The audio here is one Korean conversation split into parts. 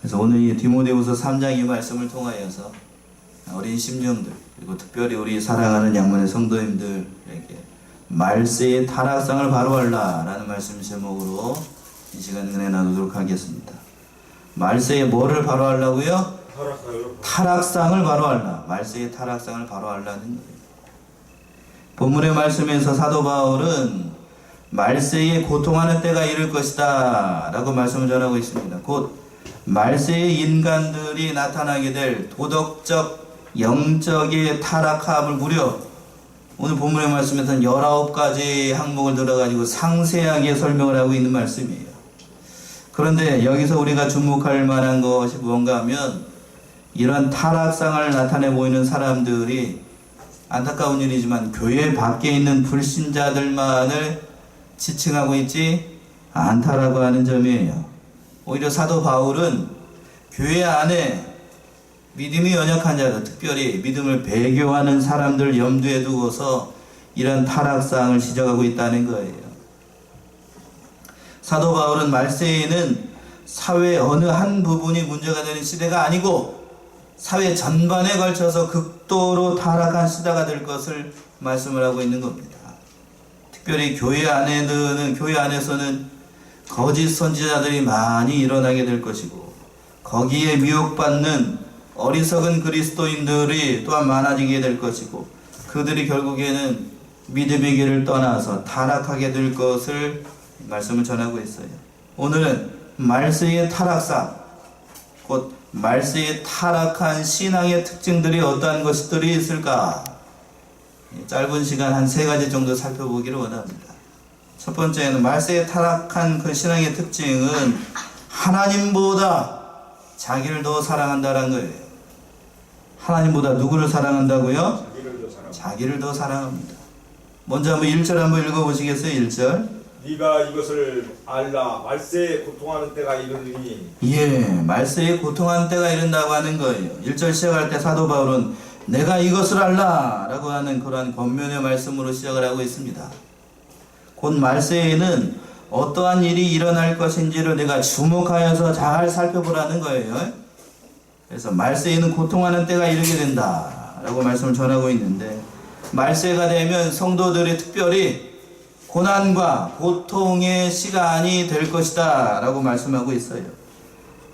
그래서 오늘 이 디모데후서 3장 이 말씀을 통하여서 어린 심령들 그리고 특별히 우리 사랑하는 양문의 성도님들에게 말세의 타락상을 바로하라 라는 말씀 제목으로 이 시간 은혜 나누도록 하겠습니다. 말세에 뭐를 바로하려고요? 타락상을 바로하라. 말세의 타락상을 바로하라는 거예요. 본문의 말씀에서 사도 바울은 말세에 고통하는 때가 이를 것이다 라고 말씀을 전하고 있습니다. 곧 말세의 인간들이 나타나게 될 도덕적, 영적의 타락함을 무려 오늘 본문의 말씀에서는 19가지 항목을 들어가지고 상세하게 설명을 하고 있는 말씀이에요. 그런데 여기서 우리가 주목할 만한 것이 무언가 하면 이런 타락상을 나타내 보이는 사람들이 안타까운 일이지만 교회 밖에 있는 불신자들만을 지칭하고 있지 않다라고 하는 점이에요. 오히려 사도 바울은 교회 안에 믿음이 연약한 자들, 특별히 믿음을 배교하는 사람들 염두에 두고서 이런 타락상을 지적하고 있다는 거예요. 사도 바울은 말세에는 사회 어느 한 부분이 문제가 되는 시대가 아니고 사회 전반에 걸쳐서 극도로 타락한 시대가 될 것을 말씀을 하고 있는 겁니다. 특별히 교회 안에서는 거짓 선지자들이 많이 일어나게 될 것이고 거기에 미혹받는 어리석은 그리스도인들이 또한 많아지게 될 것이고 그들이 결국에는 믿음의 길을 떠나서 타락하게 될 것을 말씀을 전하고 있어요. 오늘은 말세의 타락상, 곧 말세의 타락한 신앙의 특징들이 어떠한 것들이 있을까? 짧은 시간 한 3가지 정도 살펴보기를 원합니다. 첫 번째는 말세에 타락한 그 신앙의 특징은 하나님보다 자기를 더 사랑한다는 거예요. 하나님보다 누구를 사랑한다고요? 자기를 더 사랑합니다. 먼저 한번 1절 한번 읽어보시겠어요? 1절. 네가 이것을 알라. 말세에 고통하는 때가 이르니. 예, 말세에 고통하는 때가 이른다고 하는 거예요. 1절 시작할 때 사도 바울은 내가 이것을 알라 라고 하는 그러한 권면의 말씀으로 시작을 하고 있습니다. 곧 말세에는 어떠한 일이 일어날 것인지를 내가 주목하여서 잘 살펴보라는 거예요. 그래서 말세에는 고통하는 때가 이르게 된다 라고 말씀을 전하고 있는데 말세가 되면 성도들이 특별히 고난과 고통의 시간이 될 것이다 라고 말씀하고 있어요.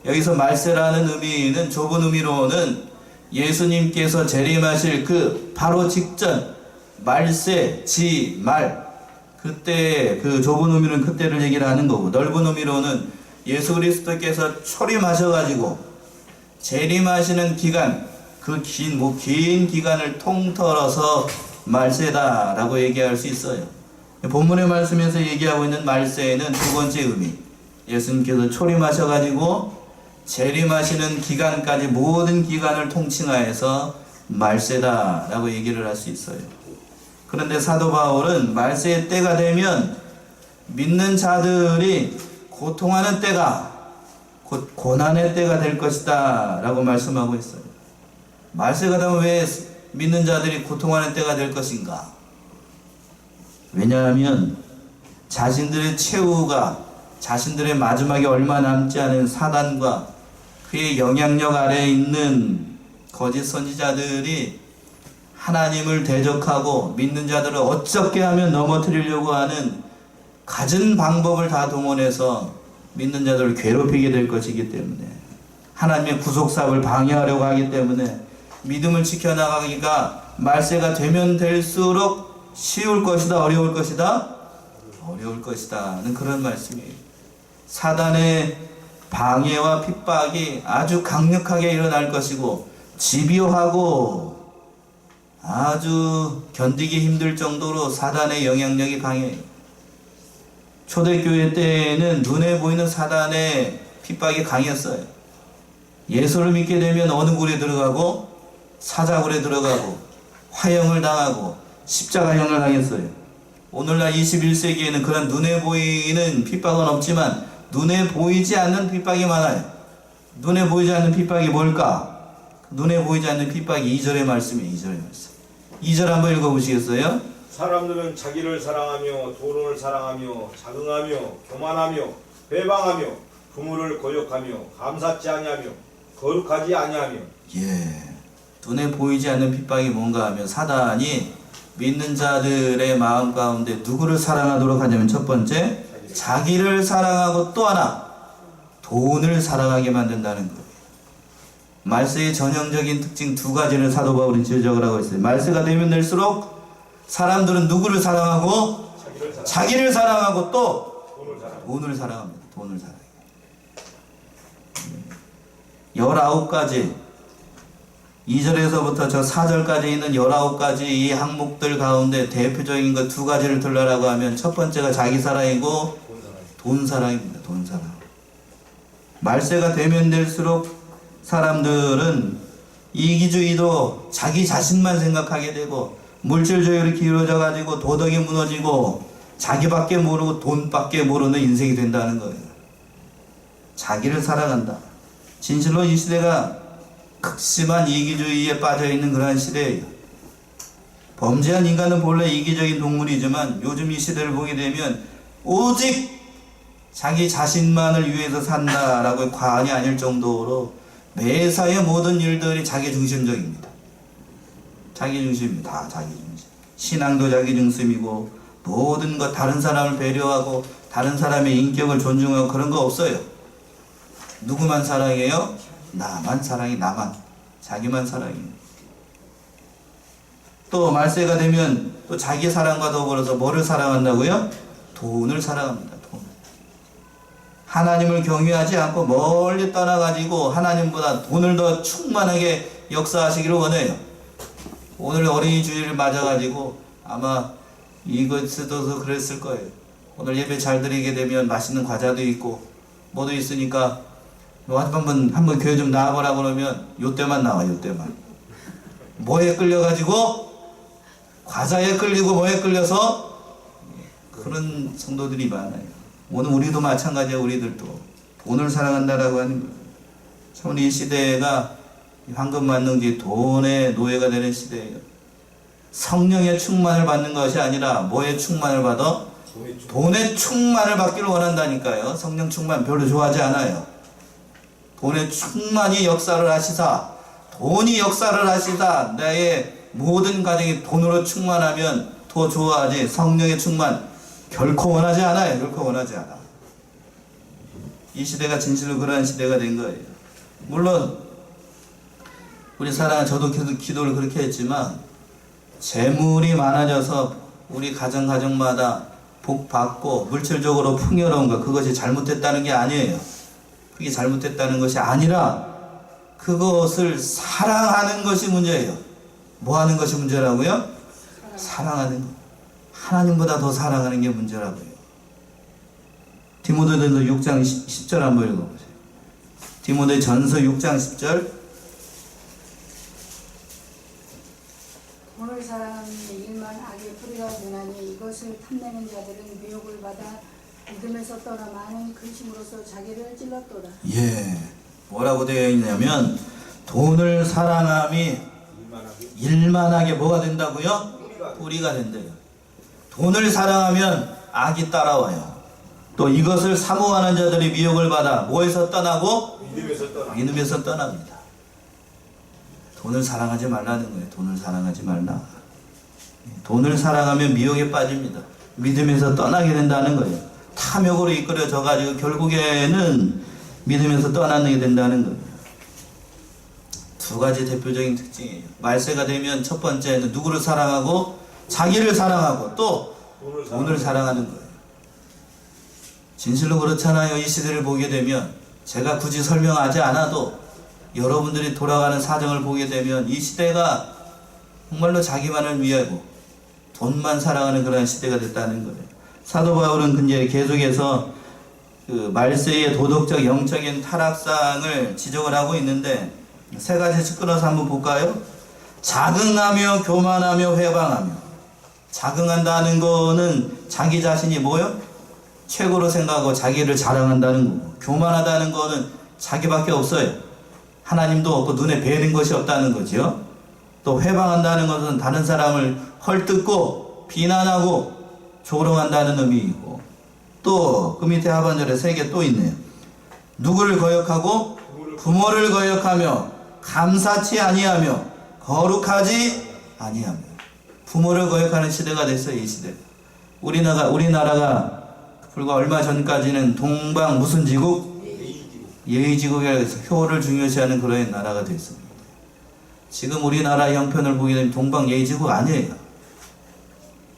여기서 말세라는 의미는 좁은 의미로는 예수님께서 재림하실 그 바로 직전 말세, 말 그때 그 좁은 의미는 그때를 얘기를 하는 거고 넓은 의미로는 예수 그리스도께서 초림하셔가지고 재림하시는 기간 그 긴 기간을 통틀어서 말세다라고 얘기할 수 있어요. 본문의 말씀에서 얘기하고 있는 말세에는 두 번째 의미 예수님께서 초림하셔가지고 재림하시는 기간까지 모든 기간을 통칭하여서 말세다라고 얘기를 할 수 있어요. 그런데 사도 바울은 말세의 때가 되면 믿는 자들이 고통하는 때가 곧 고난의 때가 될 것이다 라고 말씀하고 있어요. 말세가 되면 왜 믿는 자들이 고통하는 때가 될 것인가? 왜냐하면 자신들의 최후가 자신들의 마지막에 얼마 남지 않은 사단과 그의 영향력 아래에 있는 거짓 선지자들이 하나님을 대적하고 믿는 자들을 어떻게 하면 넘어뜨리려고 하는 갖은 방법을 다 동원해서 믿는 자들을 괴롭히게 될 것이기 때문에 하나님의 구속사업을 방해하려고 하기 때문에 믿음을 지켜나가기가 말세가 되면 될수록 쉬울 것이다 어려울 것이다? 어려울 것이다는 그런 말씀이에요. 사단의 방해와 핍박이 아주 강력하게 일어날 것이고 집요하고 아주 견디기 힘들 정도로 사단의 영향력이 강해요. 초대교회 때에는 눈에 보이는 사단의 핍박이 강했어요. 예수를 믿게 되면 어느 굴에 들어가고 사자굴에 들어가고 화형을 당하고 십자가형을 당했어요. 오늘날 21세기에는 그런 눈에 보이는 핍박은 없지만 눈에 보이지 않는 핍박이 많아요. 눈에 보이지 않는 핍박이 뭘까? 눈에 보이지 않는 핍박이 2절의 말씀이에요. 2절의 말씀. 2절 한번 읽어보시겠어요? 사람들은 자기를 사랑하며 돈을 사랑하며 자긍하며 교만하며 배방하며 부모를 거역하며 감사치 아니하며 거룩하지 아니하며. 예. 눈에 보이지 않는 핍박이 뭔가 하면 사단이 믿는 자들의 마음 가운데 누구를 사랑하도록 하냐면 첫 번째, 자기를 사랑하고 또 하나, 돈을 사랑하게 만든다는 거예요. 말세의 전형적인 특징 두 가지를 사도 바울은 지적을 하고 있어요. 말세가 되면 될수록 사람들은 누구를 사랑하고 자기를 사랑하고 또 돈을 사랑합니다. 돈을 사랑해요. 19가지 2절에서부터 저 4절까지 있는 19가지 이 항목들 가운데 대표적인 것 두 가지를 들라라고 하면 첫 번째가 자기 사랑이고 돈 사랑입니다. 돈 사랑. 말세가 되면 될수록 사람들은 이기주의도 자기 자신만 생각하게 되고 물질주의로 기울어져 가지고 도덕이 무너지고 자기밖에 모르고 돈밖에 모르는 인생이 된다는 거예요. 자기를 사랑한다. 진실로 이 시대가 극심한 이기주의에 빠져있는 그러한 시대예요. 범죄한 인간은 본래 이기적인 동물이지만 요즘 이 시대를 보게 되면 오직 자기 자신만을 위해서 산다라고 과언이 아닐 정도로 매사의 모든 일들이 자기 중심적입니다. 자기 중심입니다. 다 자기 중심. 신앙도 자기 중심이고 모든 것 다른 사람을 배려하고 다른 사람의 인격을 존중하고 그런 거 없어요. 누구만 사랑해요? 나만 사랑해. 나만. 자기만 사랑해요. 또 말세가 되면 또 자기 사랑과 더불어서 뭐를 사랑한다고요? 돈을 사랑합니다. 돈. 하나님을 경외하지 않고 멀리 떠나가지고 하나님보다 돈을 더 충만하게 역사하시기를 원해요. 오늘 어린이 주일을 맞아가지고 아마 이것에도 그랬을 거예요. 오늘 예배 잘 드리게 되면 맛있는 과자도 있고 뭐도 있으니까 한번 교회 좀 나와보라 그러면 요때만 나와. 요때만. 뭐에 끌려가지고 과자에 끌리고 뭐에 끌려서 그런 성도들이 많아요. 오늘 우리도 마찬가지야. 우리들도 돈을 사랑한다라고 하는 거예요. 참 우리 이 시대가 황금 만능지 돈의 노예가 되는 시대예요. 성령의 충만을 받는 것이 아니라 뭐의 충만을 받아? 돈의 충만을 받기를 원한다니까요. 성령 충만 별로 좋아하지 않아요. 돈의 충만히 역사를 하시사, 돈이 역사를 하시사 나의 모든 가정이 돈으로 충만하면 더 좋아하지. 성령의 충만 결코 원하지 않아요. 결코 원하지 않아. 이 시대가 진실로 그러한 시대가 된 거예요. 물론 우리 사랑은 저도 기도를 그렇게 했지만 재물이 많아져서 우리 가정마다 복 받고 물질적으로 풍요로운 것, 그것이 잘못됐다는 게 아니에요. 그게 잘못됐다는 것이 아니라 그것을 사랑하는 것이 문제예요. 뭐 하는 것이 문제라고요? 사랑하는 것. 하나님보다 더 사랑하는 게 문제라고요. 디모데전서 6장 10절 한번 읽어보세요. 디모데전서 6장 10절. 돈을 사랑하는 일만 악의 뿌리가 되나니 이것을 탐내는 자들은 미혹을 받아 믿음에서 떠나 많은 근심으로서 자기를 찔렀도다. 예. 뭐라고 되어 있냐면 돈을 사랑함이 일만하게 뭐가 된다고요? 뿌리가 된대요. 돈을 사랑하면 악이 따라와요. 또 이것을 사모하는 자들이 미혹을 받아 뭐에서 떠나고? 믿음에서 떠납니다. 돈을 사랑하지 말라는 거예요. 돈을 사랑하지 말라. 돈을 사랑하면 미혹에 빠집니다. 믿음에서 떠나게 된다는 거예요. 탐욕으로 이끌어져 가지고 결국에는 믿음에서 떠나게 된다는 거예요. 두 가지 대표적인 특징이에요. 말세가 되면 첫 번째는 누구를 사랑하고 자기를 사랑하고 또 돈을 사랑하는 거예요. 진실로 그렇잖아요. 이 시대를 보게 되면 제가 굳이 설명하지 않아도 여러분들이 돌아가는 사정을 보게 되면 이 시대가 정말로 자기만을 위하고 돈만 사랑하는 그런 시대가 됐다는 거예요. 사도 바울은 이제 계속해서 그 말세의 도덕적 영적인 타락상을 지적을 하고 있는데 세 가지씩 끊어서 한번 볼까요? 자긍하며 교만하며 회방하며. 자긍한다는 거는 자기 자신이 뭐요? 최고로 생각하고 자기를 자랑한다는 거고, 교만하다는 거는 자기밖에 없어요. 하나님도 없고 눈에 뵈는 것이 없다는 거죠. 또 회방한다는 것은 다른 사람을 헐뜯고 비난하고 조롱한다는 의미이고, 또 그 밑에 하반절에 세 개 또 있네요. 누구를 거역하고 부모를 거역하며 감사치 아니하며 거룩하지 아니하며. 부모를 거역하는 시대가 됐어요. 이 시대. 우리나라가 불과 얼마 전까지는 동방 무슨 지국? 예의지국이라고 해서 효를 중요시하는 그런 나라가 됐습니다. 지금 우리나라 형편을 보게 되면 동방 예의지국 아니에요.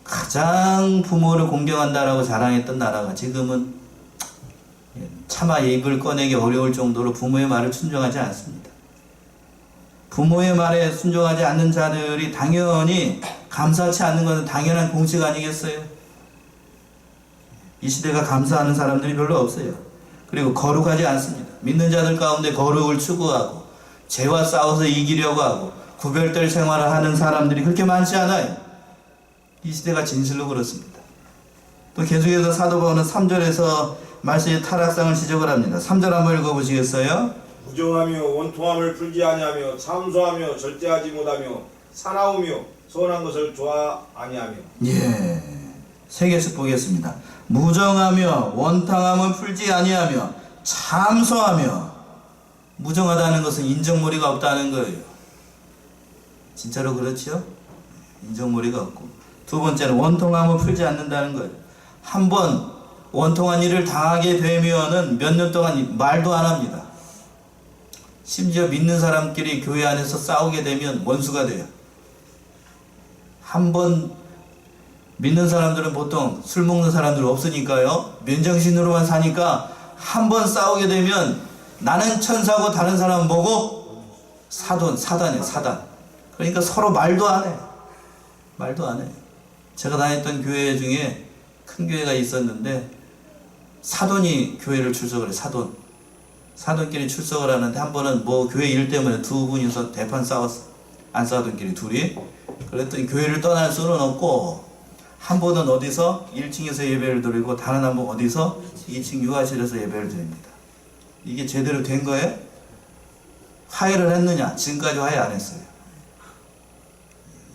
가장 부모를 공경한다라고 자랑했던 나라가 지금은 차마 입을 꺼내기 어려울 정도로 부모의 말을 순종하지 않습니다. 부모의 말에 순종하지 않는 자들이 당연히 감사치 않는 것은 당연한 공식 아니겠어요? 이 시대가 감사하는 사람들이 별로 없어요. 그리고 거룩하지 않습니다. 믿는 자들 가운데 거룩을 추구하고 죄와 싸워서 이기려고 하고 구별될 생활을 하는 사람들이 그렇게 많지 않아요. 이 시대가 진실로 그렇습니다. 또 계속해서 사도 바울은 3절에서 말씀의 타락상을 지적을 합니다. 3절 한번 읽어보시겠어요? 무정하며 원통함을 풀지 아니하며 참소하며 절제하지 못하며 사나우며 선한 것을 좋아 아니하며. 예, 세 개씩 보겠습니다. 무정하며 원탕함을 풀지 아니하며 참소하며. 무정하다는 것은 인정머리가 없다는 거예요. 진짜로 그렇지요? 인정머리가 없고. 두 번째는 원통함을 풀지 않는다는 거예요. 한번 원통한 일을 당하게 되면은 몇 년 동안 말도 안 합니다. 심지어 믿는 사람끼리 교회 안에서 싸우게 되면 원수가 돼요. 한번 믿는 사람들은 보통 술 먹는 사람들 없으니까요. 맨정신으로만 사니까 한번 싸우게 되면 나는 천사고 다른 사람은 뭐고? 사단이에요. 사단. 그러니까 서로 말도 안 해. 말도 안 해. 제가 다녔던 교회 중에 큰 교회가 있었는데 사돈이 교회를 출석을 해. 사돈끼리 출석을 하는데 한 번은 뭐 교회 일 때문에 두 분이서 대판 싸웠어. 안 싸우던끼리 둘이. 그랬더니 교회를 떠날 수는 없고 한 번은 어디서 1층에서 예배를 드리고 다른 한 번 어디서 2층 유아실에서 예배를 드립니다. 이게 제대로 된 거예요? 화해를 했느냐? 지금까지 화해 안 했어요.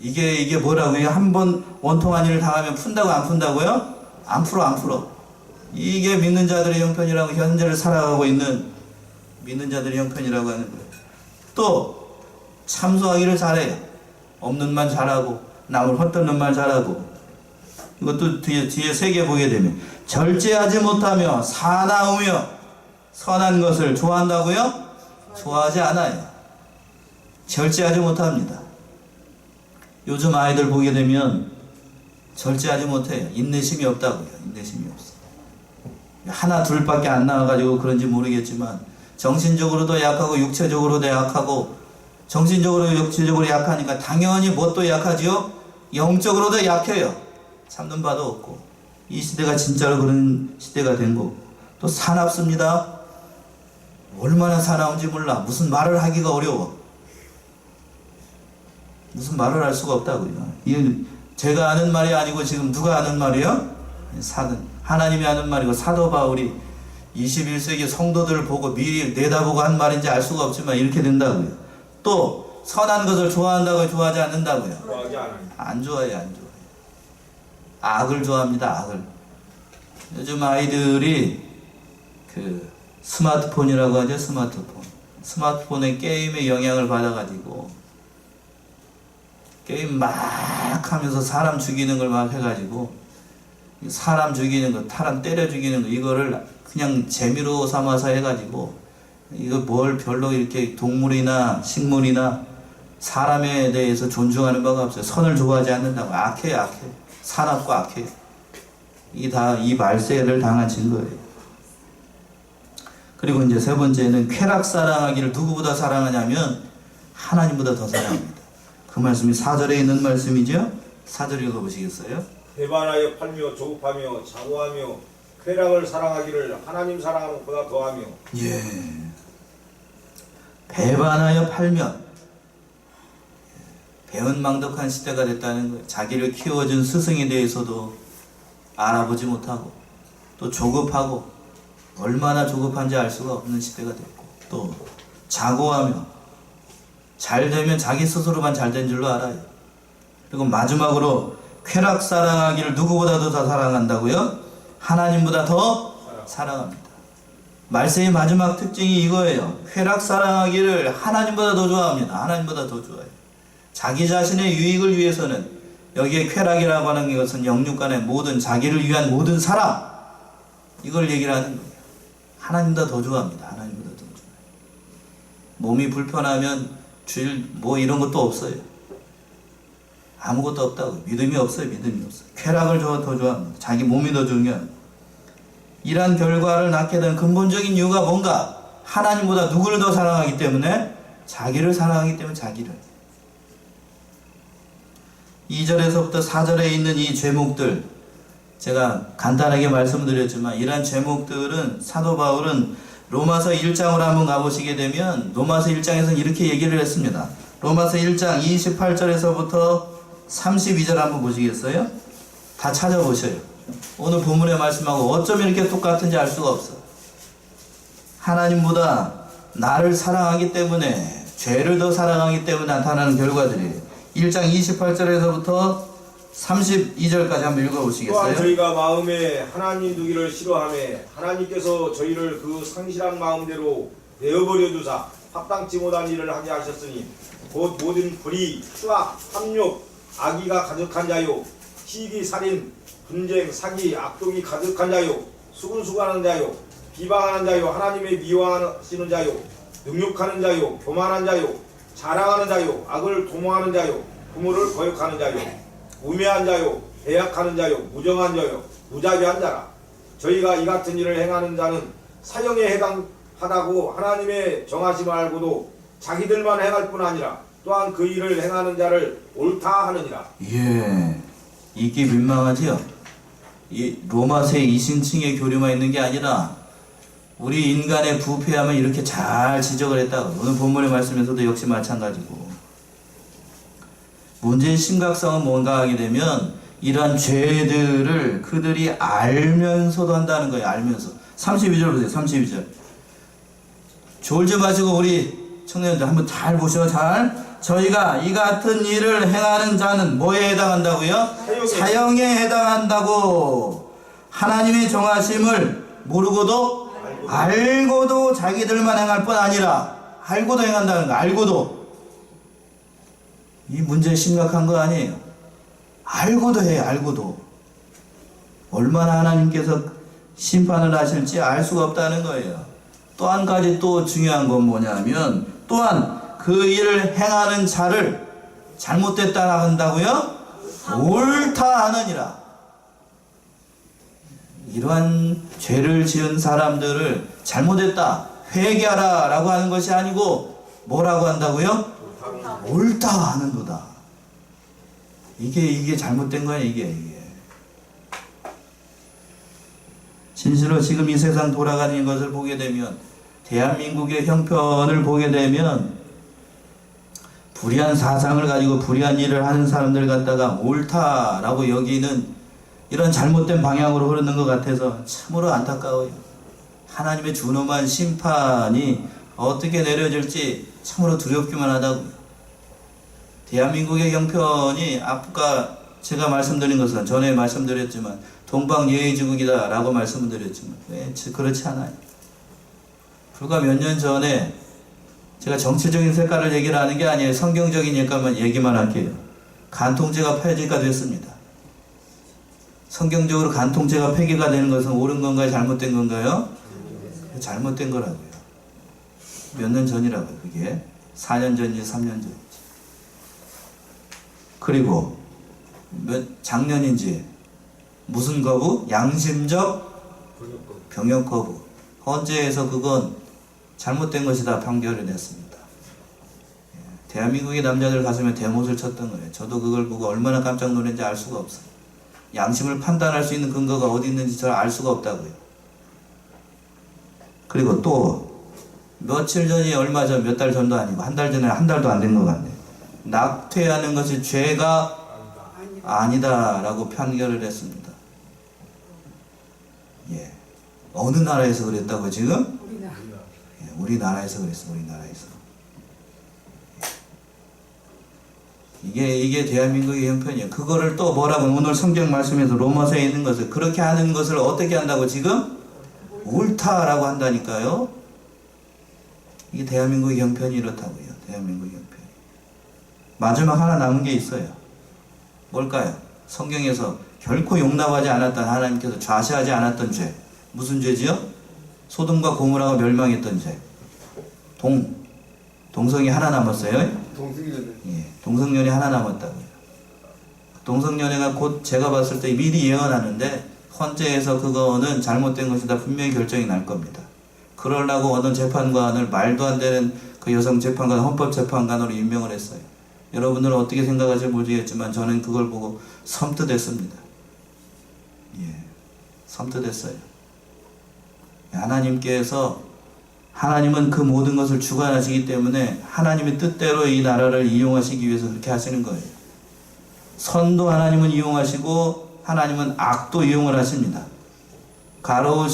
이게 뭐라고요? 한 번 원통한 일을 당하면 푼다고 안 푼다고요? 안 풀어. 이게 믿는 자들의 형편이라고 현재를 살아가고 있는 믿는 자들의 형편이라고 하는 거예요. 또 참소하기를 잘해요. 없는 말 잘하고 남을 헛되는 말 잘하고. 이것도 뒤에 세 개 보게 되면 절제하지 못하며 사나우며. 선한 것을 좋아한다고요? 좋아하지 않아요. 절제하지 못합니다. 요즘 아이들 보게 되면 절제하지 못해요. 인내심이 없다고요. 인내심이 없어. 하나 둘밖에 안 나와가지고 그런지 모르겠지만 정신적으로도 약하고 육체적으로도 약하고 정신적으로 육체적으로 약하니까 당연히 뭣도 약하지요? 영적으로도 약해요. 참는 바도 없고. 이 시대가 진짜로 그런 시대가 된 거고. 또 사납습니다. 얼마나 사나운지 몰라. 무슨 말을 하기가 어려워. 무슨 말을 할 수가 없다고요. 이건 제가 아는 말이 아니고 지금 누가 아는 말이에요? 하나님이 하는 말이고 사도 바울이 21세기 성도들을 보고 미리 내다보고 한 말인지 알 수가 없지만 이렇게 된다고요. 또 선한 것을 좋아한다고요? 좋아하지 않는다고요? 좋아하지 않아요. 안 좋아해요. 악을 좋아합니다. 악을. 요즘 아이들이 그 스마트폰이라고 하죠. 스마트폰의 게임의 영향을 받아가지고 게임 막 하면서 사람 죽이는 걸 막 해가지고 사람 죽이는 거, 사람 때려 죽이는 거 이거를 그냥 재미로 삼아서 해가지고 이거 뭘 별로 이렇게 동물이나 식물이나 사람에 대해서 존중하는 바가 없어요. 선을 좋아하지 않는다고. 악해. 사납고 악해. 이게 다 이 말세를 당한 증거예요. 그리고 이제 세 번째는 쾌락 사랑하기를 누구보다 사랑하냐면 하나님보다 더 사랑합니다. 그 말씀이 4절에 있는 말씀이죠. 4절 읽어보시겠어요? 배반하여 팔며 조급하며 자고하며 쾌락을 사랑하기를 하나님 사랑하는 것보다 더하며. 예. 배반하여 팔면 배은망덕한 시대가 됐다는 거예요. 자기를 키워준 스승에 대해서도 알아보지 못하고 또 조급하고 얼마나 조급한지 알 수가 없는 시대가 됐고 또 자고하며 잘 되면 자기 스스로만 잘 된 줄로 알아요. 그리고 마지막으로 쾌락 사랑하기를 누구보다도 더 사랑한다고요? 하나님보다 더 사랑합니다. 말세의 마지막 특징이 이거예요. 쾌락 사랑하기를 하나님보다 더 좋아합니다. 하나님보다 더 좋아해요. 자기 자신의 유익을 위해서는, 여기에 쾌락이라고 하는 것은 영육간의 모든 자기를 위한 모든 사랑, 이걸 얘기를 하는 거예요. 하나님보다 더 좋아합니다. 하나님보다 더 좋아해요. 몸이 불편하면 주일 뭐 이런 것도 없어요. 아무것도 없다고. 믿음이 없어요. 믿음이 없어요. 쾌락을 더 좋아합니다. 자기 몸이 더 중요합니다. 이러한 결과를 낳게 된 근본적인 이유가 뭔가? 하나님보다 누구를 더 사랑하기 때문에? 자기를 사랑하기 때문에 자기를. 2절에서부터 4절에 있는 이 제목들, 제가 간단하게 말씀드렸지만 이러한 제목들은 사도 바울은 로마서 1장으로 한번 가보시게 되면 로마서 1장에서는 이렇게 얘기를 했습니다. 로마서 1장 28절에서부터 32절 한번 보시겠어요? 다 찾아보셔요. 오늘 본문의 말씀하고 어쩜 이렇게 똑같은지 알 수가 없어. 하나님보다 나를 사랑하기 때문에, 죄를 더 사랑하기 때문에 나타나는 결과들이에요. 1장 28절에서부터 32절까지 한번 또한 읽어보시겠어요? 저희가 마음에 하나님 두기를 싫어하며 하나님께서 저희를 그 상실한 마음대로 내어버려 두사 합당치 못한 일을 하게 하셨으니 곧 모든 불의, 추악, 탐욕, 악의가 가득한 자요, 시기, 살인, 분쟁, 사기, 악독이 가득한 자요, 수군수군하는 자요, 비방하는 자요, 하나님의 미워하시는 자요, 능욕하는 자요, 교만한 자요, 자랑하는 자요, 악을 도모하는 자요, 부모를 거역하는 자요, 우매한 자요, 배약하는 자요, 무정한 자요, 무자비한 자라. 저희가 이 같은 일을 행하는 자는 사형에 해당하다고 하나님의 정하심을 알고도 자기들만 행할 뿐 아니라 또한 그 일을 행하는 자를 옳다 하느니라. 예, 이게 민망하지요? 이 로마서의 이신층의 교류만 있는 게 아니라 우리 인간의 부패함을 이렇게 잘 지적을 했다고. 오늘 본문의 말씀에서도 역시 마찬가지고. 문제의 심각성은 뭔가 하게 되면 이러한 죄들을 그들이 알면서도 한다는 거예요. 알면서. 32절 보세요. 32절. 졸지 마시고 우리 청년들 한번 잘 보셔. 잘. 저희가 이 같은 일을 행하는 자는 뭐에 해당한다고요? 사형에 해당한다고. 하나님의 정하심을 모르고도 알고도 자기들만 행할 뿐 아니라 알고도 행한다는 거. 알고도. 이 문제 심각한 거 아니에요. 알고도 해요. 알고도. 얼마나 하나님께서 심판을 하실지 알 수가 없다는 거예요. 또 한 가지 또 중요한 건 뭐냐면 또한 그 일을 행하는 자를 잘못됐다 한다고요? 옳다 하느니라. 이러한 죄를 지은 사람들을 잘못했다, 회개하라 라고 하는 것이 아니고 뭐라고 한다고요? 옳다 하는도다. 이게 잘못된 거야. 이게. 진실로 지금 이 세상 돌아가는 것을 보게 되면, 대한민국의 형편을 보게 되면 불의한 사상을 가지고 불의한 일을 하는 사람들 갖다가 옳다라고 여기는 이런 잘못된 방향으로 흐르는 것 같아서 참으로 안타까워요. 하나님의 준엄한 심판이 어떻게 내려질지 참으로 두렵기만 하다고요. 대한민국의 형편이 아까 제가 말씀드린 것은 전에 말씀드렸지만 동방예의지국이다 라고 말씀드렸지만 그렇지 않아요. 불과 몇 년 전에 제가 정치적인 색깔을 얘기를 하는 게 아니에요. 성경적인 얘기만 할게요. 간통죄가 폐지가 됐습니다. 성경적으로 간통죄가 폐기가 되는 것은 옳은 건가요? 잘못된 건가요? 잘못된 거라고요. 몇 년 전이라고요. 그게 4년 전이지 3년 전이지. 그리고 작년인지 무슨 거부? 양심적 병역 거부. 헌재에서 그건 잘못된 것이다 판결을 냈습니다. 대한민국의 남자들 가슴에 대못을 쳤던 거예요. 저도 그걸 보고 얼마나 깜짝 놀랐는지 알 수가 없어요. 양심을 판단할 수 있는 근거가 어디 있는지 잘 알 수가 없다고요. 그리고 또 며칠 전이 얼마 전, 몇 달 전도 아니고 한 달 전에, 한 달도 안 된 것 같네요. 낙태하는 것이 죄가 아니다라고 판결을 했습니다. 예. 어느 나라에서 그랬다고 지금? 우리나라에서 그랬어. 우리나라에서. 이게 대한민국의 형편이에요. 그거를 또 뭐라고 오늘 성경 말씀에서 로마서에 있는 것을 그렇게 하는 것을 어떻게 한다고 지금? 옳다라고 한다니까요. 이게 대한민국의 형편이 이렇다고요. 대한민국의 형편이. 마지막 하나 남은 게 있어요. 뭘까요? 성경에서 결코 용납하지 않았던, 하나님께서 좌시하지 않았던 죄. 무슨 죄지요? 소돔과 고모라가 멸망했던 죄. 동성이 하나 남았어요. 동승연애. 예, 동성연애 하나 남았다고요. 동성연애가 곧 제가 봤을 때 미리 예언하는데 헌재에서 그거는 잘못된 것이다 분명히 결정이 날 겁니다. 그러려고 어느 재판관을 말도 안 되는 그 여성 재판관 헌법재판관으로 임명을 했어요. 여러분들은 어떻게 생각하실지 모르겠지만 저는 그걸 보고 섬뜩했습니다. 예, 섬뜩했어요. 하나님은 그 모든 것을 주관하시기 때문에 하나님의 뜻대로 이 나라를 이용하시기 위해서 그렇게 하시는 거예요. 선도 하나님은 이용하시고 하나님은 악도 이용을 하십니다. 가롯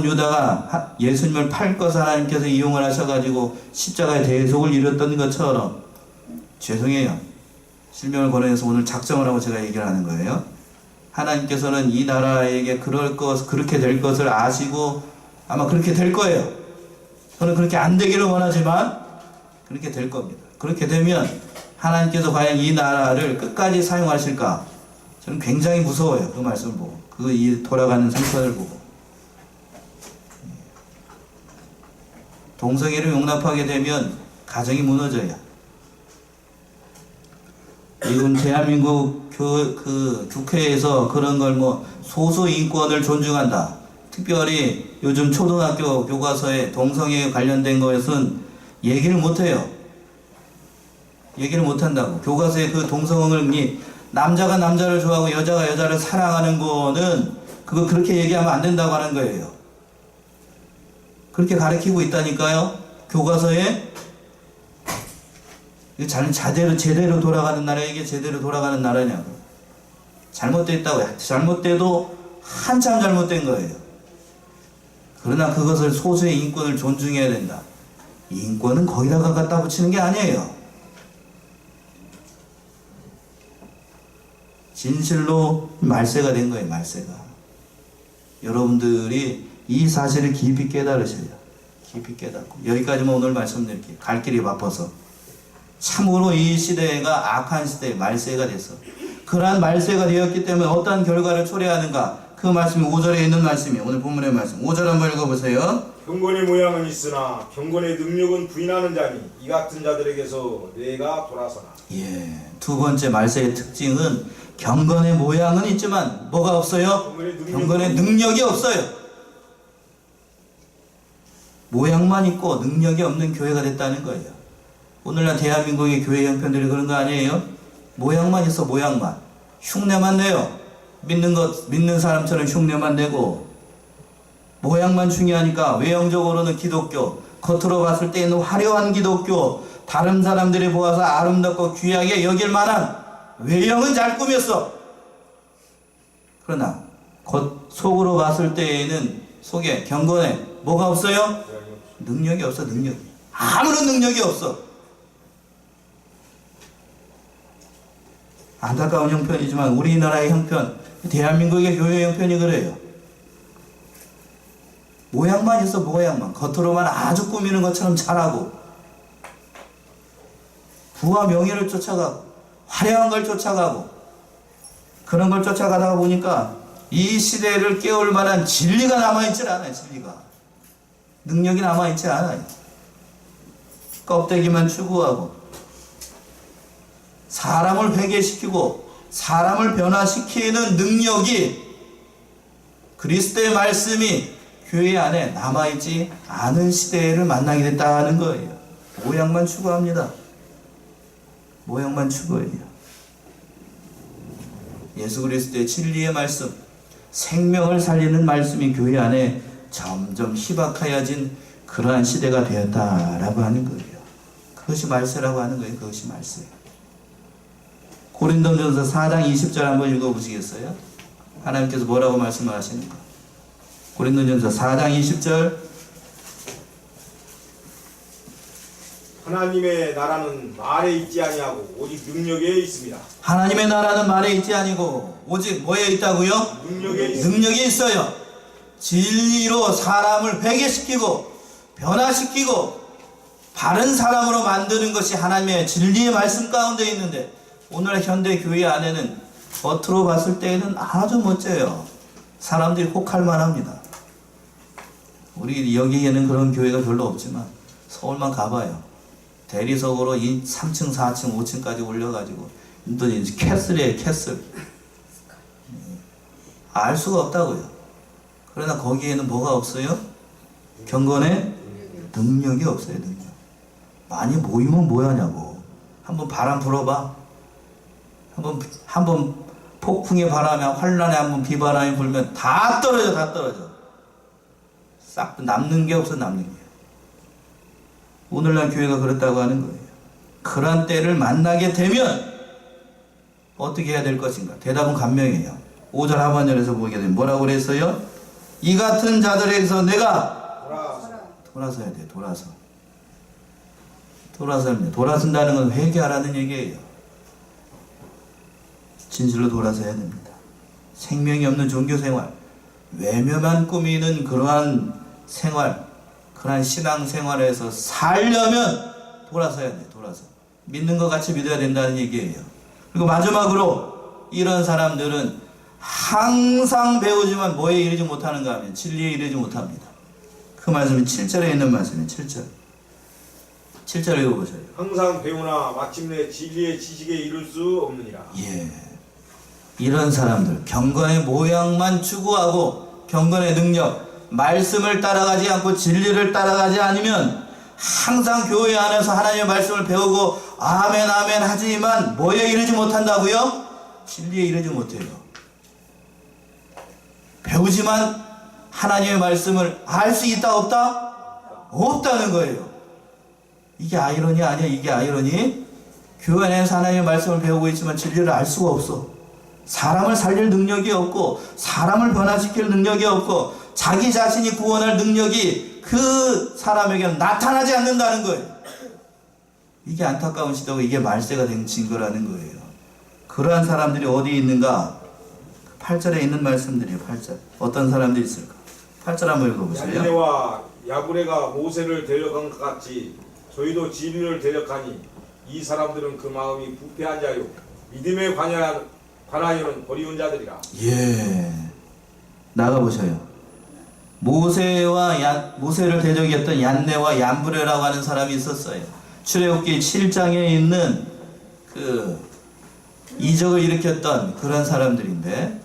유다가 예수님을 팔 것을 하나님께서 이용을 하셔가지고 십자가의 대속을 이뤘던 것처럼, 죄송해요, 실명을 거론해서 오늘 작정을 하고 제가 얘기를 하는 거예요. 하나님께서는 이 나라에게 그렇게 될 것을 아시고 아마 그렇게 될 거예요. 저는 그렇게 안 되기를 원하지만 그렇게 될 겁니다. 그렇게 되면 하나님께서 과연 이 나라를 끝까지 사용하실까? 저는 굉장히 무서워요. 그 말씀을 보고, 이 돌아가는 생선을 보고. 동성애를 용납하게 되면 가정이 무너져요. 이건 대한민국 국회에서 그런 걸 소수 인권을 존중한다. 특별히 요즘 초등학교 교과서에 동성애에 관련된 것은 얘기를 못해요. 얘기를 못한다고. 교과서에 그 동성애를, 남자가 남자를 좋아하고 여자가 여자를 사랑하는 거는 그거 그렇게 얘기하면 안 된다고 하는 거예요. 그렇게 가르치고 있다니까요. 교과서에. 제대로 돌아가는 나라, 이게 제대로 돌아가는 나라냐고. 잘못됐다고요. 잘못돼도 한참 잘못된 거예요. 그러나 그것을 소수의 인권을 존중해야 된다. 인권은 거기다가 갖다 붙이는 게 아니에요. 진실로 말세가 된 거예요. 말세가. 여러분들이 이 사실을 깊이 깨달으셔야, 깊이 깨닫고. 여기까지만 오늘 말씀드릴게요. 갈 길이 바빠서. 참으로 이 시대가 악한 시대, 말세가 됐어. 그러한 말세가 되었기 때문에 어떠한 결과를 초래하는가? 그 말씀이 5절에 있는 말씀이에요. 오늘 본문의 말씀. 5절 한번 읽어보세요. 경건의 모양은 있으나 경건의 능력은 부인하는 자니 이 같은 자들에게서 뇌가 돌아서나. 예, 두 번째 말세의 특징은 경건의 모양은 있지만 뭐가 없어요? 경건의 능력이 없어요. 모양만 있고 능력이 없는 교회가 됐다는 거예요. 오늘날 대한민국의 교회 형편들이 그런 거 아니에요? 모양만 있어, 모양만. 흉내만 내요. 믿는 사람처럼 흉내만 내고. 모양만 중요하니까 외형적으로는 기독교, 겉으로 봤을 때는 화려한 기독교, 다른 사람들이 보아서 아름답고 귀하게 여길 만한 외형은 잘 꾸몄어. 그러나 속으로 봤을 때에는 속에 경건에 뭐가 없어요? 능력이 없어. 능력이. 아무런 능력이 없어. 안타까운 형편이지만 우리나라의 형편, 대한민국의 교회 형편이 그래요. 모양만 있어. 모양만. 겉으로만 아주 꾸미는 것처럼 잘하고, 부와 명예를 쫓아가고, 화려한 걸 쫓아가고, 그런 걸 쫓아가다가 보니까 이 시대를 깨울 만한 진리가 남아있질 않아요. 진리가. 능력이 남아있지 않아요. 껍데기만 추구하고, 사람을 회개시키고 사람을 변화시키는 능력이, 그리스도의 말씀이 교회 안에 남아있지 않은 시대를 만나게 됐다는 거예요. 모양만 추구합니다. 모양만 추구해요. 예수 그리스도의 진리의 말씀, 생명을 살리는 말씀이 교회 안에 점점 희박하여진 그러한 시대가 되었다라고 하는 거예요. 그것이 말세라고 하는 거예요. 그것이 말세. 고린도전서 4장 20절 한번 읽어보시겠어요? 하나님께서 뭐라고 말씀을 하시는가? 고린도전서 4장 20절. 하나님의 나라는 말에 있지 아니하고 오직 능력에 있습니다. 하나님의 나라는 말에 있지 아니고 오직 뭐에 있다고요? 능력에 있습니다. 능력이 있어요. 진리로 사람을 회개시키고 변화시키고 바른 사람으로 만드는 것이 하나님의 진리의 말씀 가운데 있는데, 오늘 현대 교회 안에는 겉으로 봤을 때에는 아주 멋져요. 사람들이 혹할 만합니다. 우리 여기에는 그런 교회가 별로 없지만 서울만 가봐요. 대리석으로 3층, 4층, 5층까지 올려가지고 또 이제 캐슬이에요, 캐슬. 알 수가 없다고요. 그러나 거기에는 뭐가 없어요? 경건의 능력이 없어요, 능력. 많이 모이면 뭐하냐고. 한번 바람 불어봐. 한번 폭풍의 바람에, 환란에 한번 비바람이 불면 다 떨어져, 다 떨어져. 싹 남는 게 없어, 남는 게. 오늘날 교회가 그렇다고 하는 거예요. 그런 때를 만나게 되면 어떻게 해야 될 것인가? 대답은 간명해요. 5절 하반절에서 보게 되면 뭐라고 그랬어요? 이 같은 자들에게서 내가 돌아서야 돼. 돌아선다는 건 회개하라는 얘기예요. 진실로 돌아서야 됩니다. 생명이 없는 종교생활, 외면만 꾸미는 그러한 생활, 그러한 신앙생활에서 살려면 돌아서야 돼. 돌아서 믿는 것 같이 믿어야 된다는 얘기예요. 그리고 마지막으로 이런 사람들은 항상 배우지만 뭐에 이르지 못하는가 하면 진리에 이르지 못합니다. 그 말씀이 7절에 있는 말씀이에요. 7절 읽어보세요. 항상 배우나 마침내 진리의 지식에 이를 수 없느니라. 예, 이런 사람들 경건의 모양만 추구하고 경건의 능력, 말씀을 따라가지 않고 진리를 따라가지 않으면 항상 교회 안에서 하나님의 말씀을 배우고 아멘 아멘 하지만 뭐에 이르지 못한다고요? 진리에 이르지 못해요. 배우지만 하나님의 말씀을 알 수 있다 없다? 없다는 거예요. 이게 아이러니 아니야? 이게 아이러니? 교회 안에서 하나님의 말씀을 배우고 있지만 진리를 알 수가 없어. 사람을 살릴 능력이 없고 사람을 변화시킬 능력이 없고 자기 자신이 구원할 능력이 그 사람에게는 나타나지 않는다는 거예요. 이게 안타까운 시도고 이게 말세가 된 증거라는 거예요. 그러한 사람들이 어디 있는가? 8절에 있는 말씀들이에요. 8절. 어떤 사람들이 있을까? 8절 한번 읽어보세요. 얀네와 야구레가 모세를 데려간 것 같이 저희도 진리를 데려가니 이 사람들은 그 마음이 부패한 자요 믿음에 관하여는 버리운 자들이라. 예, 나가보셔요. 모세를 대적했던 얀네와 얀브레라고 하는 사람이 있었어요. 출애굽기 7장에 있는 그 이적을 일으켰던 그런 사람들인데,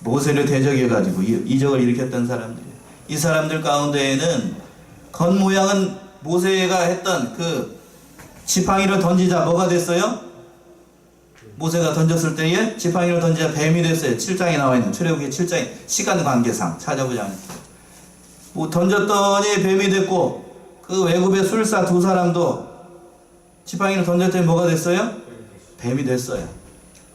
모세를 대적해가지고 이적을 일으켰던 사람들이에요. 이 사람들 가운데에는 겉모양은 모세가 했던 그 지팡이를 던지자 뭐가 됐어요? 모세가 던졌을 때에 지팡이를 던지자 뱀이 됐어요. 7장에 나와 있는 출애굽기 7장에 시간 관계상 찾아보지 않을게요. 뭐 던졌더니 뱀이 됐고, 그 외국의 술사 두 사람도 지팡이를 던졌더니 뭐가 됐어요? 뱀이 됐어요.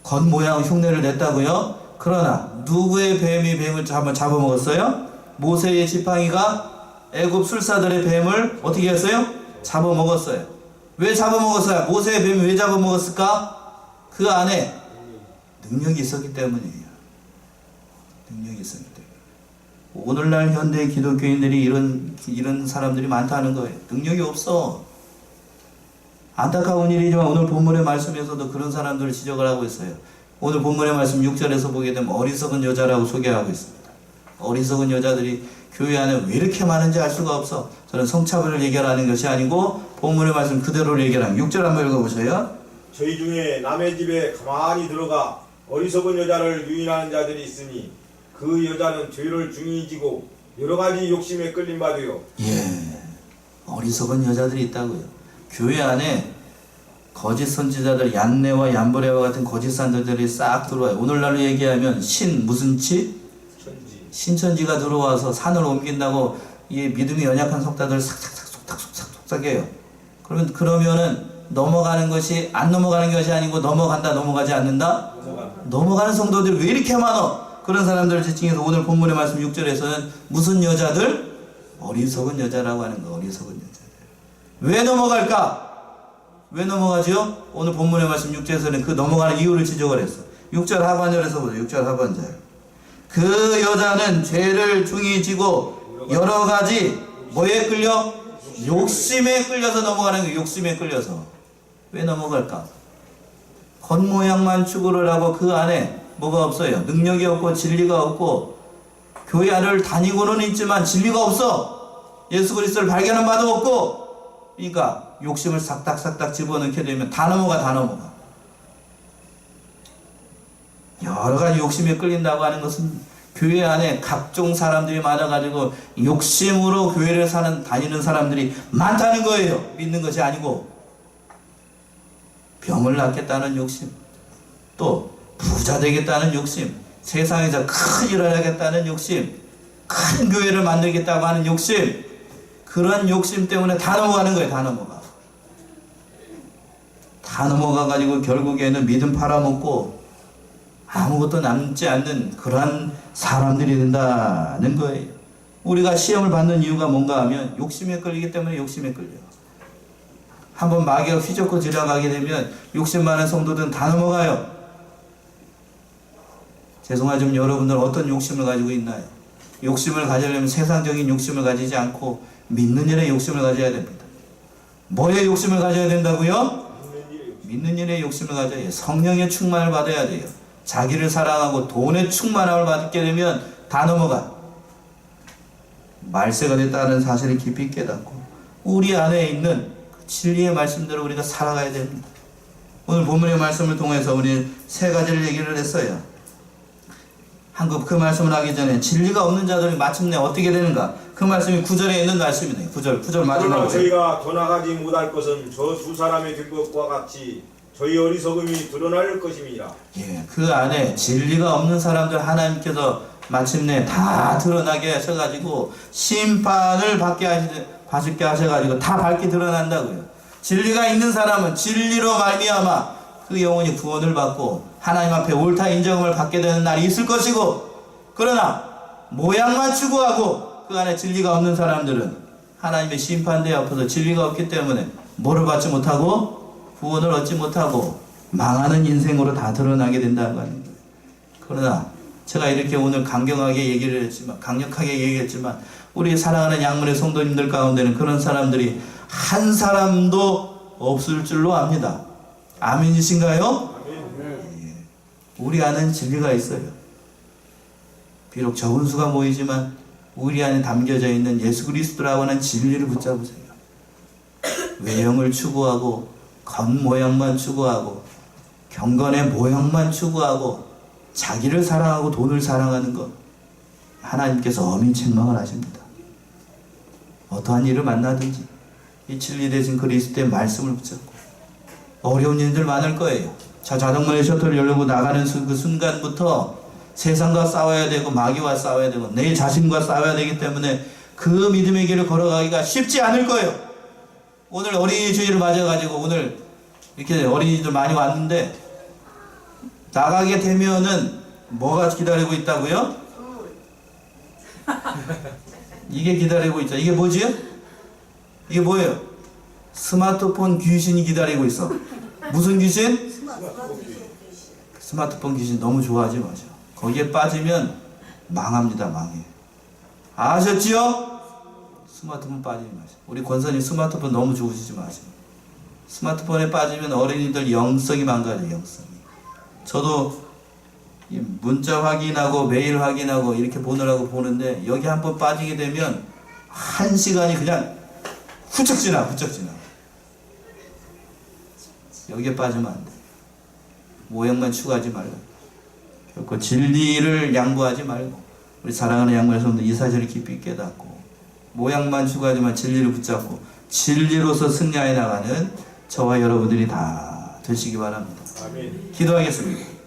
겉모양 흉내를 냈다고요? 그러나 누구의 뱀이 뱀을 잡아먹었어요? 모세의 지팡이가 애굽 술사들의 뱀을 어떻게 했어요? 잡아먹었어요. 왜 잡아먹었어요? 모세의 뱀이 왜 잡아먹었을까? 그 안에 능력이 있었기 때문이에요. 능력이 있었기 때문에. 오늘날 현대 기독교인들이 이런 사람들이 많다는 거예요. 능력이 없어. 안타까운 일이지만 오늘 본문의 말씀에서도 그런 사람들을 지적을 하고 있어요. 오늘 본문의 말씀 6절에서 보게 되면 어리석은 여자라고 소개하고 있습니다. 어리석은 여자들이 교회 안에 왜 이렇게 많은지 알 수가 없어. 저는 성차별을 얘기하는 것이 아니고 본문의 말씀 그대로를 얘기하는 6절 한번 읽어보세요. 저희 중에 남의 집에 가만히 들어가 어리석은 여자를 유인하는 자들이 있으니 그 여자는 죄를 중히 지고 여러 가지 욕심에 끌림 받으요. 예, 어리석은 여자들이 있다고요. 교회 안에 거짓 선지자들 얀네와 얀브레와 같은 거짓 선지자들이 싹 들어와요. 오늘날로 얘기하면 무슨 치? 신천지가 들어와서 산을 옮긴다고 이 믿음이 연약한 속다들 속삭해요. 그러면은 넘어가는 것이 안 넘어가는 것이 아니고 넘어가지 않는다? 넘어가는 성도들이 왜 이렇게 많어? 그런 사람들을 지칭해서 오늘 본문의 말씀 6절에서는 무슨 여자들? 어리석은 여자라고 하는 거. 어리석은 여자들. 왜 넘어갈까? 왜 넘어가죠? 오늘 본문의 말씀 6절에서는 그 넘어가는 이유를 지적을 했어. 6절 하반절에서 보죠. 6절 하반절. 그 여자는 죄를 중히 지고 여러 가지 뭐에 끌려? 욕심에 끌려서 넘어가는 거예요. 욕심에 끌려서. 왜 넘어갈까? 겉모양만 추구를 하고 그 안에 뭐가 없어요. 능력이 없고 진리가 없고 교회 안을 다니고는 있지만 진리가 없어. 예수 그리스도를 발견한 바도 없고. 그러니까 욕심을 싹닥싹닥 집어넣게 되면 다 넘어가. 여러 가지 욕심에 끌린다고 하는 것은 교회 안에 각종 사람들이 많아가지고 욕심으로 교회를 다니는 사람들이 많다는 거예요. 믿는 것이 아니고. 병을 낫겠다는 욕심, 또 부자 되겠다는 욕심, 세상에서 큰 일을 하겠다는 욕심, 큰 교회를 만들겠다고 하는 욕심, 그런 욕심 때문에 다 넘어가는 거예요. 다 넘어가가지고 결국에는 믿음 팔아먹고 아무것도 남지 않는 그러한 사람들이 된다는 거예요. 우리가 시험을 받는 이유가 뭔가 하면 욕심에 끌리기 때문에 욕심에 끌려요. 한번 마귀가 휘젓고 지나가게 되면 욕심 많은 성도들은 다 넘어가요. 죄송하지만 여러분들 어떤 욕심을 가지고 있나요? 욕심을 가지려면 세상적인 욕심을 가지지 않고 믿는 일에 욕심을 가져야 됩니다. 뭐에 욕심을 가져야 된다고요? 믿는 일에 욕심을 가져야 해요. 성령의 충만을 받아야 돼요. 자기를 사랑하고 돈의 충만함을 받게 되면 다 넘어가. 말세가 됐다는 사실을 깊이 깨닫고 우리 안에 있는 진리의 말씀대로 우리가 살아가야 됩니다. 오늘 본문의 말씀을 통해서 우리 세 가지를 얘기를 했어요. 그 말씀을 하기 전에 진리가 없는 자들이 마침내 어떻게 되는가? 그 말씀이 9절에 있는 말씀이네요. 9절 그러나 마지막으로. 저희가 더 나가지 못할 것은 저 두 사람이 된 것과 같이 저희 어리석음이 드러날 것입니다. 예, 그 안에 진리가 없는 사람들 하나님께서 마침내 다 드러나게 하셔가지고 심판을 받게 하셔가지고 다 밝게 드러난다고요. 진리가 있는 사람은 진리로 말미암아 그 영혼이 구원을 받고 하나님 앞에 옳다 인정을 받게 되는 날이 있을 것이고, 그러나 모양만 추구하고 그 안에 진리가 없는 사람들은 하나님의 심판대 앞에서 진리가 없기 때문에 뭐를 받지 못하고 구원을 얻지 못하고 망하는 인생으로 다 드러나게 된다는 거예요. 그러나 제가 이렇게 오늘 강경하게 얘기를 했지만, 강력하게 얘기했지만 우리 사랑하는 양문의 성도님들 가운데는 그런 사람들이 한 사람도 없을 줄로 압니다. 아멘이신가요? 예. 우리 안엔 진리가 있어요. 비록 적은 수가 모이지만 우리 안에 담겨져 있는 예수 그리스도라고 하는 진리를 붙잡으세요. 외형을 추구하고 겉모양만 추구하고 경건의 모양만 추구하고 자기를 사랑하고 돈을 사랑하는 것, 하나님께서 엄히 책망을 하십니다. 어떠한 일을 만나든지 이 진리 대신 그리스도의 말씀을 붙잡고, 어려운 일들 많을 거예요. 자동문의 셔터를 열고 나가는 그 순간부터 세상과 싸워야 되고 마귀와 싸워야 되고 내 자신과 싸워야 되기 때문에 그 믿음의 길을 걸어가기가 쉽지 않을 거예요. 오늘 어린이 주일을 맞아가지고 오늘 이렇게 어린이들 많이 왔는데 나가게 되면은 뭐가 기다리고 있다고요? 이게 기다리고 있죠. 이게 뭐지요? 이게 뭐예요? 스마트폰 귀신이 기다리고 있어. 무슨 귀신? 스마트폰 귀신 너무 좋아하지 마세요. 거기에 빠지면 망합니다. 망해. 아셨지요? 스마트폰 빠지지 마세요. 우리 권사님 스마트폰 너무 좋으시지 마세요. 스마트폰에 빠지면 어린이들 영성이 망가져요. 영성이. 저도 문자 확인하고 메일 확인하고 이렇게 보느라고 보는데 여기 한번 빠지게 되면 1시간이 그냥 훌쩍 지나. 여기에 빠지면 안 돼. 모양만 추구하지 말고 결코 진리를 양보하지 말고 우리 사랑하는 양모의 성도들 이 사실을 깊이 깨닫고 모양만 추구하지만 진리를 붙잡고 진리로서 승리해 나가는 저와 여러분들이 다 되시기 바랍니다. 아멘. 기도하겠습니다.